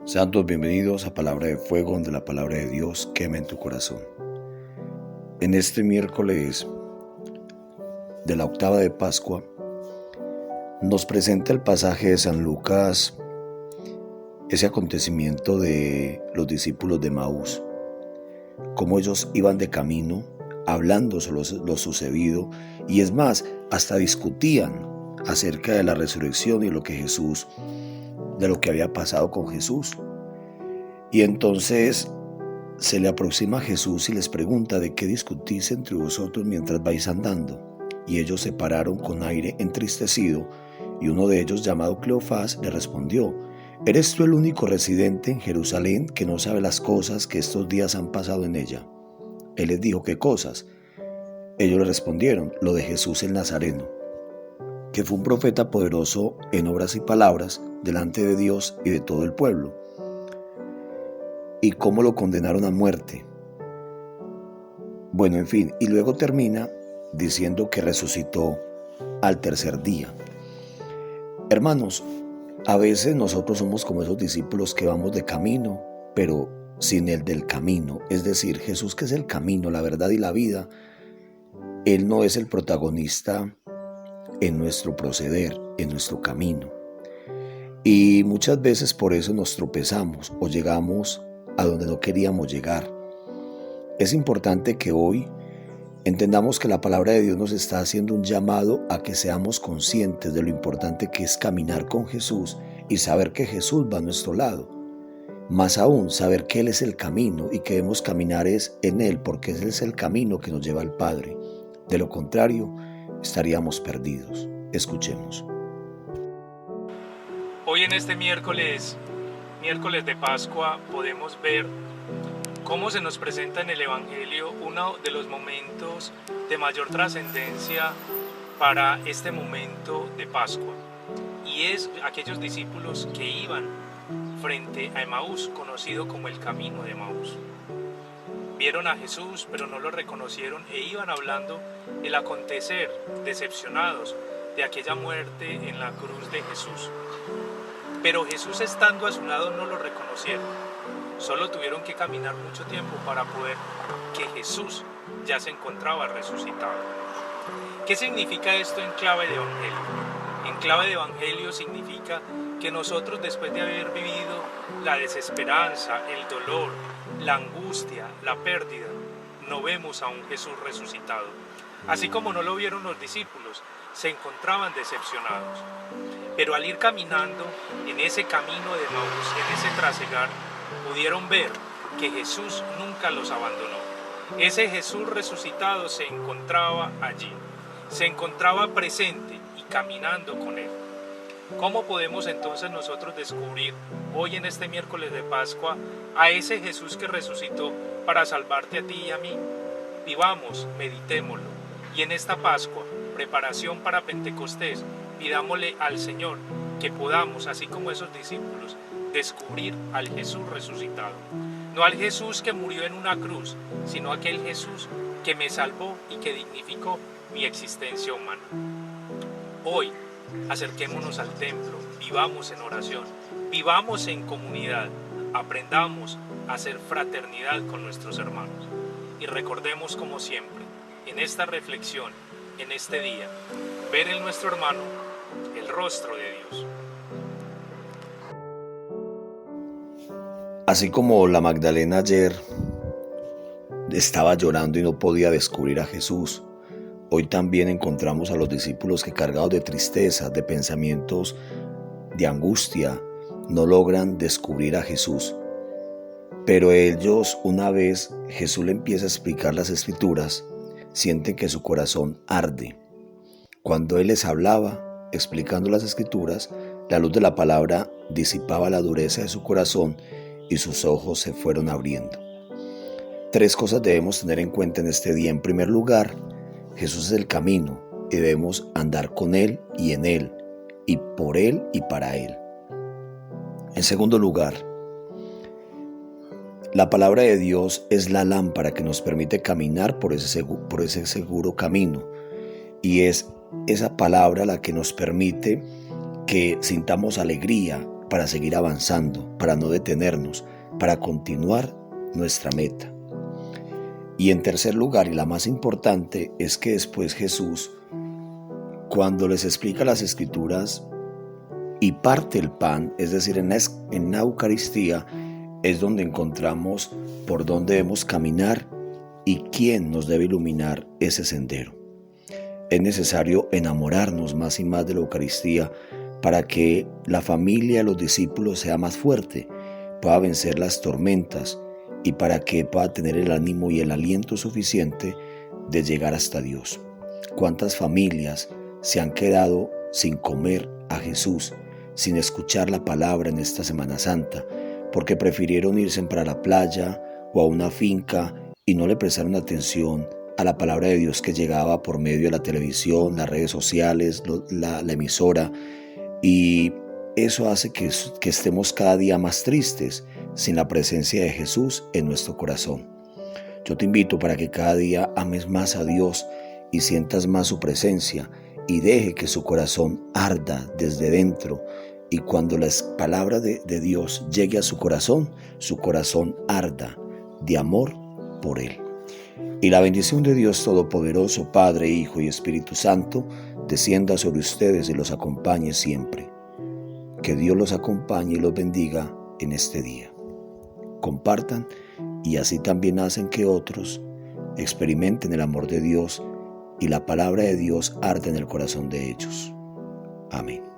Sean todos bienvenidos a Palabra de Fuego, donde la palabra de Dios quema en tu corazón. En este miércoles de la octava de Pascua, nos presenta el pasaje de San Lucas, ese acontecimiento de los discípulos de Emaús, cómo ellos iban de camino hablando sobre lo sucedido, y es más, hasta discutían acerca de la resurrección y de lo que había pasado con Jesús. Y entonces se le aproxima a Jesús y les pregunta: ¿de qué discutís entre vosotros mientras vais andando? Y ellos se pararon con aire entristecido, y uno de ellos, llamado Cleofás, le respondió: ¿eres tú el único residente en Jerusalén que no sabe las cosas que estos días han pasado en ella? Él les dijo: ¿qué cosas? Ellos le respondieron: lo de Jesús el Nazareno, que fue un profeta poderoso en obras y palabras delante de Dios y de todo el pueblo, y cómo lo condenaron a muerte. Bueno, en fin, y luego termina diciendo que resucitó al tercer día. Hermanos, a veces nosotros somos como esos discípulos que vamos de camino, pero sin el del camino, es decir, Jesús, que es el camino, la verdad y la vida. Él no es el protagonista en nuestro proceder, en nuestro camino. Y muchas veces por eso nos tropezamos o llegamos a donde no queríamos llegar. Es importante que hoy entendamos que la palabra de Dios nos está haciendo un llamado a que seamos conscientes de lo importante que es caminar con Jesús y saber que Jesús va a nuestro lado. Más aún, saber que Él es el camino y que debemos caminar es en Él, porque Él es el camino que nos lleva al Padre. De lo contrario, estaríamos perdidos. Escuchemos. Hoy en este miércoles de Pascua, podemos ver cómo se nos presenta en el Evangelio uno de los momentos de mayor trascendencia para este momento de Pascua. Y es aquellos discípulos que iban frente a Emaús, conocido como el camino de Emaús. Vieron a Jesús, pero no lo reconocieron e iban hablando el acontecer, decepcionados de aquella muerte en la cruz de Jesús. Pero Jesús, estando a su lado, no lo reconocieron. Solo tuvieron que caminar mucho tiempo para poder que Jesús ya se encontraba resucitado. ¿Qué significa esto en clave de evangelio? En clave de evangelio significa que nosotros, después de haber vivido la desesperanza, el dolor, la angustia, la pérdida, no vemos a un Jesús resucitado. Así como no lo vieron los discípulos, se encontraban decepcionados. Pero al ir caminando en ese camino de Emaús, en ese trasegar, pudieron ver que Jesús nunca los abandonó. Ese Jesús resucitado se encontraba allí, se encontraba presente y caminando con él. ¿Cómo podemos entonces nosotros descubrir hoy en este miércoles de Pascua a ese Jesús que resucitó para salvarte a ti y a mí? Vivamos, meditémoslo, y en esta Pascua, preparación para Pentecostés, pidámosle al Señor que podamos, así como esos discípulos, descubrir al Jesús resucitado. No al Jesús que murió en una cruz, sino aquel Jesús que me salvó y que dignificó mi existencia humana. Hoy, acerquémonos al templo, vivamos en oración, vivamos en comunidad, aprendamos a hacer fraternidad con nuestros hermanos. Y recordemos, como siempre, en esta reflexión, en este día, ver en nuestro hermano el rostro de Dios. Así como la Magdalena ayer estaba llorando y no podía descubrir a Jesús, hoy también encontramos a los discípulos que, cargados de tristeza, de pensamientos de angustia, no logran descubrir a Jesús. Pero ellos, una vez Jesús le empieza a explicar las Escrituras, sienten que su corazón arde. Cuando Él les hablaba, explicando las Escrituras, la luz de la palabra disipaba la dureza de su corazón y sus ojos se fueron abriendo. 3 cosas debemos tener en cuenta en este día. En primer lugar, Jesús es el camino y debemos andar con Él y en Él, y por Él y para Él. En segundo lugar, la palabra de Dios es la lámpara que nos permite caminar por ese seguro camino, y es esa palabra la que nos permite que sintamos alegría, para seguir avanzando, para no detenernos, para continuar nuestra meta. Y en tercer lugar, y la más importante, es que después Jesús, cuando les explica las Escrituras y parte el pan, es decir, en la Eucaristía, es donde encontramos por dónde debemos caminar y quién nos debe iluminar ese sendero. Es necesario enamorarnos más y más de la Eucaristía para que la familia de los discípulos sea más fuerte, pueda vencer las tormentas y para que pueda tener el ánimo y el aliento suficiente de llegar hasta Dios. ¿Cuántas familias se han quedado sin comer a Jesús, sin escuchar la palabra en esta Semana Santa, porque prefirieron irse para la playa o a una finca y no le prestaron atención a la palabra de Dios que llegaba por medio de la televisión, las redes sociales, la emisora? Y eso hace que estemos cada día más tristes sin la presencia de Jesús en nuestro corazón. Yo te invito para que cada día ames más a Dios y sientas más su presencia y deje que su corazón arda desde dentro. Y cuando la palabra de Dios llegue a su corazón arda de amor por Él. Y la bendición de Dios Todopoderoso, Padre, Hijo y Espíritu Santo, descienda sobre ustedes y los acompañe siempre. Que Dios los acompañe y los bendiga en este día. Compartan y así también hacen que otros experimenten el amor de Dios y la palabra de Dios arde en el corazón de ellos. Amén.